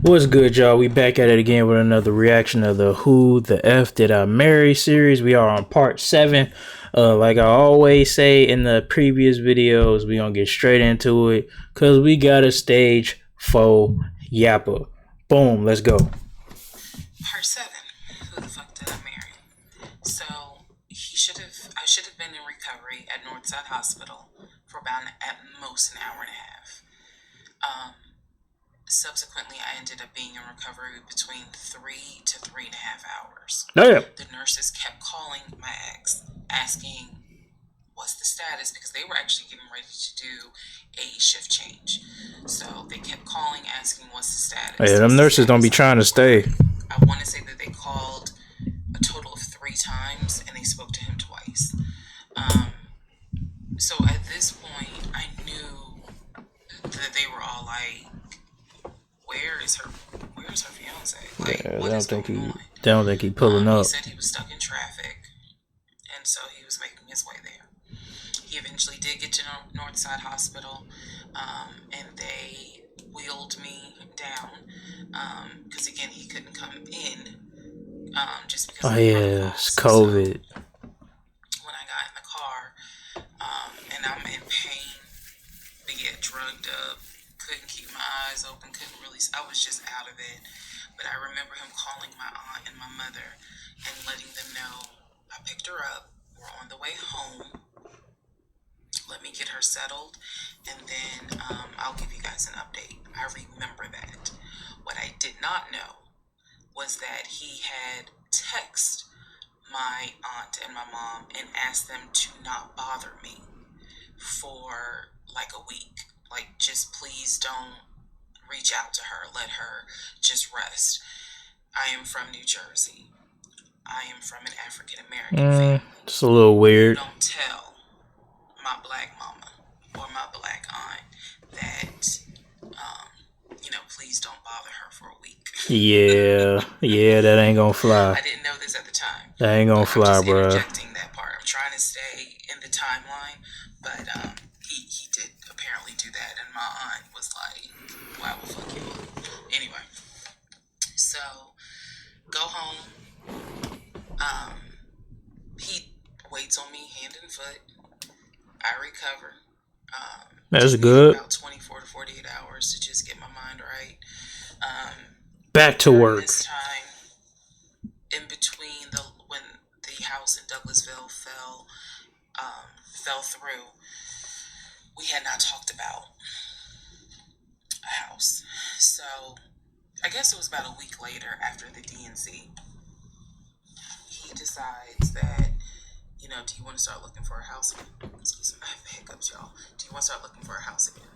What's good, y'all? We back at it again with another reaction of the Who the F Did I Marry series. We are on part 7. Like I always say in the previous videos, we gonna get straight into it because we got a stage 4 yapper. Boom, let's go. Part 7. Who the fuck did I marry? So I should have been in recovery at Northside Hospital for about at most an hour and a half. Subsequently, I ended up being in recovery between 3 to 3.5 hours. Damn. The nurses kept calling my ex, asking what's the status, because they were actually getting ready to do a shift change. So they kept calling, asking what's the status. Yeah, them nurses don't be trying to stay. I want to say that they called a total of 3 times and they spoke to him twice. So at this point, I knew that they were all like, Where's her fiance? Like, Yeah, what is going on? they don't think he pulling up. He said he was stuck in traffic, and so he was making his way there. He eventually did get to Northside Hospital, and they wheeled me down, because again, he couldn't come in, just because Oh yeah, it's COVID. So, when I got in the car, and I'm in pain, to get drugged up, couldn't keep my eyes open, I was just out of it. But I remember him calling my aunt and my mother and letting them know I picked her up, we're on the way home, let me get her settled, and then I'll give you guys an update. I remember that. What I did not know was that he had texted my aunt and my mom and asked them to not bother me for like a week. Like, just please don't reach out to her. Let her just rest. I am from New Jersey. I am from an African American family. It's a little weird. Don't tell my black mama or my black aunt that, please don't bother her for a week. Yeah, that ain't gonna fly. I didn't know this at the time. That ain't gonna fly, bro. Interjecting that part. I'm trying to stay in the timeline, but he did apparently do that, and my aunt was like, "Why would fuck you up?" Anyway, so go home. He waits on me hand and foot. I recover. That's good. About 24 to 48 hours to just get my mind right. Back to work. This time, in between when the house in Douglasville fell through, we had not talked about a house. So I guess it was about a week later, after the DNC, he decides that, do you want to start looking for a house again? Excuse me, I have hiccups, y'all. Do you want to start looking for a house again?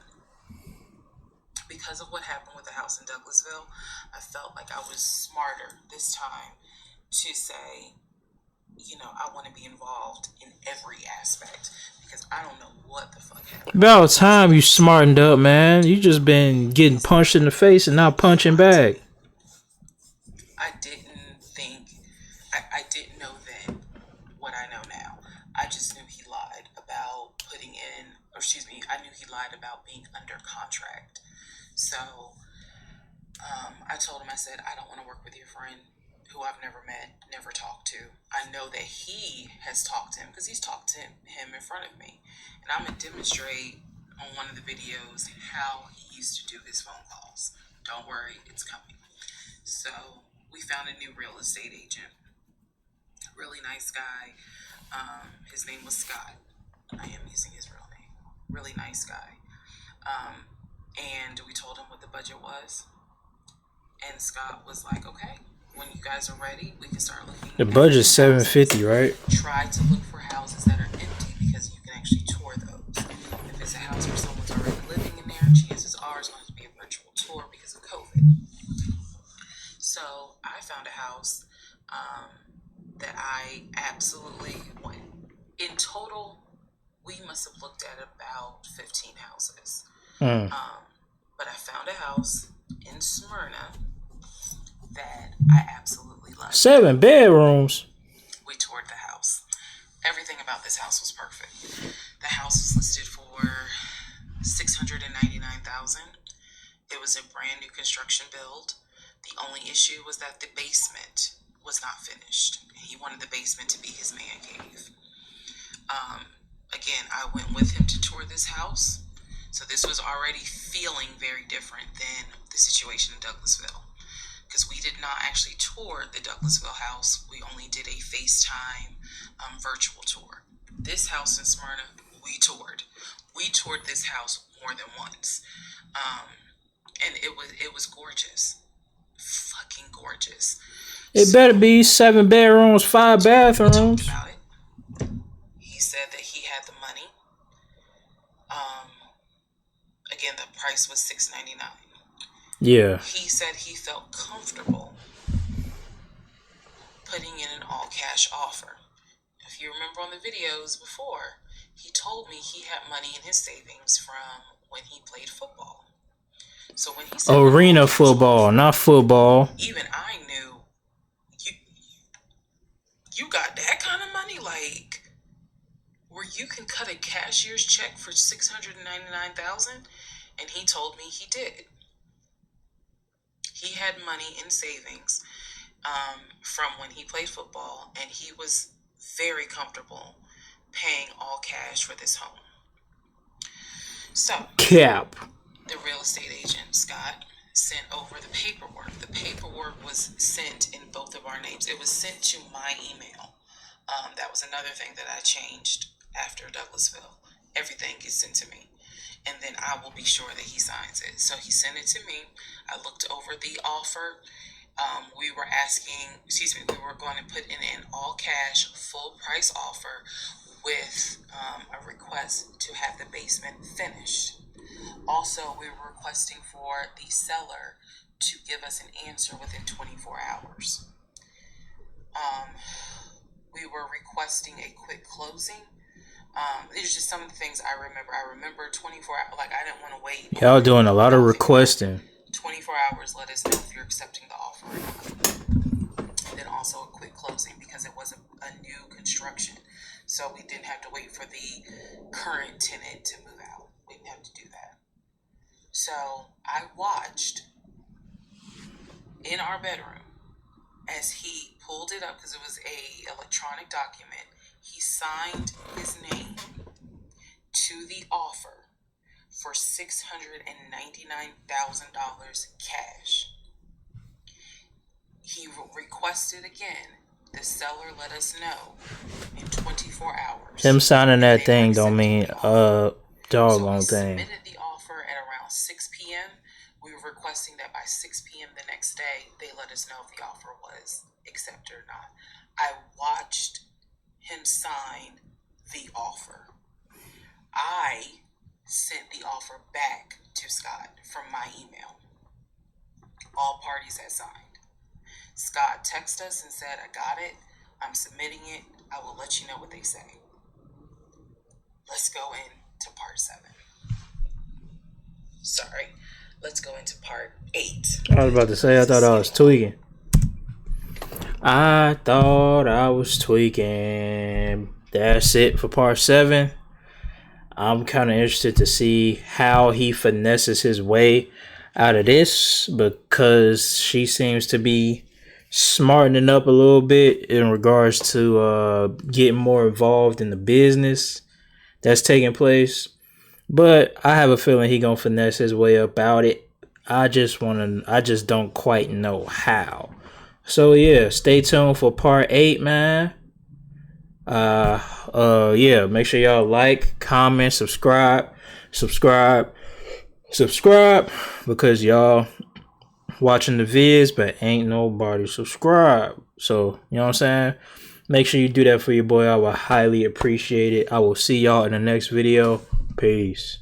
Because of what happened with the house in Douglasville, I felt like I was smarter this time to say, I want to be involved in every aspect, because I don't know what the fuck happened. About time you smartened up, man. You just been getting punched in the face and not punching back. I didn't know then what I know now. I just knew he lied about I knew he lied about being under contract. So, I told him, I said, I don't want to work with your friend who I've never met, never talked to. I know that he has talked to him, because he's talked to him in front of me. And I'm going to demonstrate on one of the videos how he used to do his phone calls. Don't worry, it's coming. So we found a new real estate agent. Really nice guy. His name was Scott. I am using his real name. Really nice guy. And we told him what the budget was. And Scott was like, okay, when you guys are ready, we can start looking. The budget's $750, right? Try to look for houses that are empty, because you can actually tour those. If it's a house where someone's already living in there, chances are it's going to be a virtual tour because of COVID. So I found a house that I absolutely went. In total, we must have looked at about 15 houses. But I found a house in Smyrna that I absolutely loved. 7 bedrooms. We toured the house. Everything about this house was perfect. The house was listed for $699,000. It was a brand new construction build. The only issue was that the basement was not finished. He wanted the basement to be his man cave. Again, I went with him to tour this house. So this was already feeling very different than the situation in Douglasville, because we did not actually tour the Douglasville house. We only did a FaceTime virtual tour. This house in Smyrna, we toured. We toured this house more than once. And it was gorgeous. Fucking gorgeous. It better be 7 bedrooms, 5 bathrooms. We talked about it. He said that he had the money. Again, the price was $699. Yeah. He said he felt comfortable putting in an all-cash offer. If you remember on the videos before, he told me he had money in his savings from when he played football. So when he said arena football, not football. Even I knew you got that kind of money, like where you can cut a cashier's check for $699,000, and he told me he did. He had money in savings from when he played football, and he was very comfortable paying all cash for this home. So, cap. The real estate agent, Scott, sent over the paperwork. The paperwork was sent in both of our names. It was sent to my email. That was another thing that I changed after Douglasville. Everything gets sent to me, and then I will be sure that he signs it. So he sent it to me. I looked over the offer. We were going to put in an all cash, full price offer with a request to have the basement finished. Also, we were requesting for the seller to give us an answer within 24 hours. We were requesting a quick closing. It's just some of the things I remember. I remember 24 hours, like I didn't want to wait. Y'all doing a lot of requesting. 24 hours, let us know if you're accepting the offer or not. And then also a quick closing, because it was a new construction. So we didn't have to wait for the current tenant to move out. We didn't have to do that. So I watched in our bedroom as he pulled it up, because it was a electronic document. He signed his name to the offer for $699,000 cash. He requested again. The seller let us know in 24 hours. Him signing that thing don't mean doggone thing. We submitted the offer at around 6 p.m. We were requesting that by 6 p.m. the next day, they let us know if the offer was accepted or not. I watched him sign the offer. I sent the offer back to Scott from my email. All parties had signed. Scott texted us and said, I got it. I'm submitting it. I will let you know what they say. Let's go into part 7. Sorry. Let's go into part 8. I was about to say, I thought I was tweaking. I thought I was tweaking. That's it for part 7. I'm kind of interested to see how he finesses his way out of this, because she seems to be smartening up a little bit in regards to getting more involved in the business that's taking place. But I have a feeling he gonna finesse his way up out it. I just don't quite know how. So yeah, stay tuned for part 8, man. Yeah, make sure y'all like, comment, subscribe, because y'all watching the vids, but ain't nobody subscribed. So, you know what I'm saying? Make sure you do that for your boy. I will highly appreciate it. I will see y'all in the next video. Peace.